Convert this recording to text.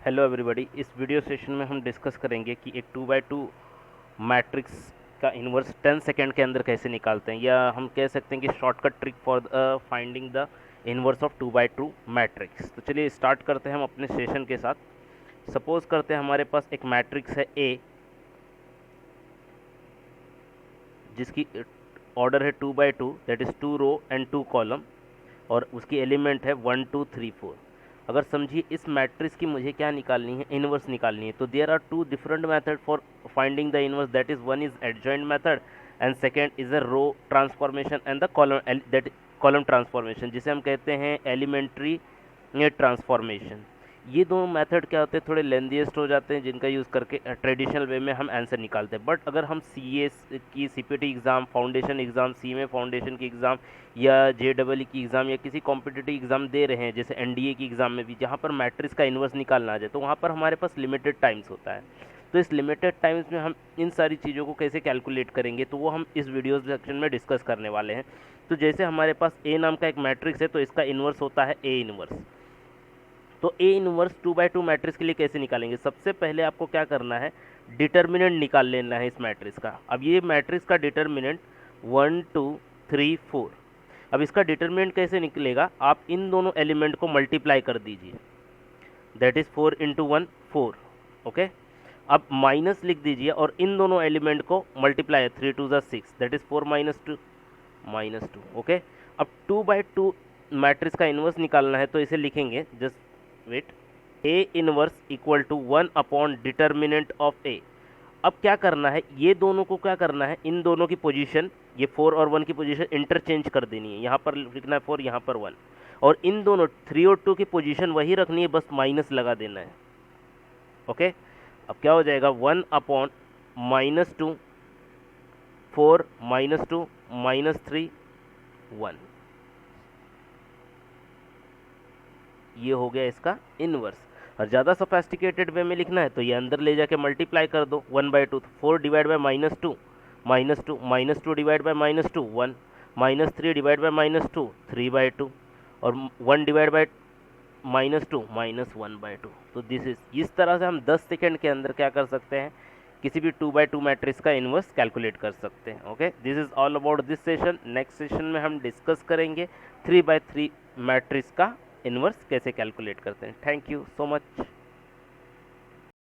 Hello everybody. इस video session में हम डिस्कस करेंगे कि एक 2x2 मैट्रिक्स का इन्वर्स 10 सेकेंड के अंदर कैसे निकालते हैं, या हम कह सकते हैं कि shortcut trick for finding the inverse of 2x2 matrix. तो चलिए स्टार्ट करते हैं हम अपने सेशन के साथ। सपोज करते हैं हमारे पास एक मैट्रिक्स है ए, जिसकी ऑर्डर है 2x2, that is 2 row and 2 column, और उसकी एलिमेंट है 1 2 3 4। अगर समझिए इस मैट्रिक्स की मुझे क्या निकालनी है, इनवर्स निकालनी है। तो there are two different method for finding the inverse, that is one is adjoint method and second is a row transformation and the column, that column transformation, जिसे हम कहते हैं एलिमेंट्री ट्रांसफॉर्मेशन। ये दोनों मेथड क्या होते हैं, थोड़े लेंथीएस्ट हो जाते हैं, जिनका यूज़ करके ट्रेडिशनल वे में हम आंसर निकालते हैं। बट अगर हम सी एस की सीपीटी एग्ज़ाम, फाउंडेशन एग्ज़ाम, सी में फाउंडेशन की एग्ज़ाम, या जेडबलई की एग्ज़ाम, या किसी कॉम्पिटिटिव एग्ज़ाम दे रहे हैं, जैसे एनडीए की एग्ज़ाम में भी, जहाँ पर मैट्रिक्स का इन्वर्स निकालना आ जाए, तो वहाँ पर हमारे पास लिमिटेड टाइम्स होता है। तो इस लिमिटेड टाइम्स में हम इन सारी चीज़ों को कैसे कैलकुलेट करेंगे, तो वो हम इस वीडियो सेक्शन में डिस्कस करने वाले हैं। तो जैसे हमारे पास ए नाम का एक मैट्रिक्स है, तो इसका इन्वर्स होता है ए इन्वर्स। तो ए इनवर्स 2x2 मैट्रिक्स के लिए कैसे निकालेंगे? सबसे पहले आपको क्या करना है, डिटर्मिनेंट निकाल लेना है इस मैट्रिक्स का। अब ये मैट्रिक्स का डिटर्मिनेंट 1 2 3 4। अब इसका डिटर्मिनेंट कैसे निकलेगा, आप इन दोनों एलिमेंट को मल्टीप्लाई कर दीजिए, दैट इज 4 इंटू 1 4। ओके, अब माइनस लिख दीजिए और इन दोनों एलिमेंट को multiply, 3 2 6, that is 4 minus two. Okay, अब 2x2 मैट्रिक्स का इन्वर्स निकालना है, तो इसे लिखेंगे, just wait, A inverse equal to 1 upon determinant of A. अब क्या करना है, ये दोनों को क्या करना है, इन दोनों की पोजीशन, ये 4 और 1 की पोजीशन इंटरचेंज कर देनी है। यहाँ पर लिखना है 4, यहाँ पर 1, और इन दोनों 3 और 2 की पोजीशन वही रखनी है, बस माइनस लगा देना है। ओके, अब क्या हो जाएगा, 1 अपॉन -2, 4 -2 -3 1। ये हो गया इसका इनवर्स। और ज़्यादा सोफेस्टिकेटेड वे में लिखना है, तो ये अंदर ले जाके मल्टीप्लाई कर दो 1/2, 4 divide by -2 -2 divide by -2 1, -3 divide by -2 3/2, और 1 डिवाइड बाई -2 -1/2। तो दिस इज, इस तरह से हम 10 सेकेंड के अंदर क्या कर सकते हैं, किसी भी 2x2 मैट्रिक्स का इन्वर्स कैलकुलेट कर सकते हैं। Okay, this is all about this session. Next session में हम डिस्कस करेंगे 3x3 मैट्रिक्स का इन्वर्स कैसे कैलकुलेट करते हैं। Thank you so much.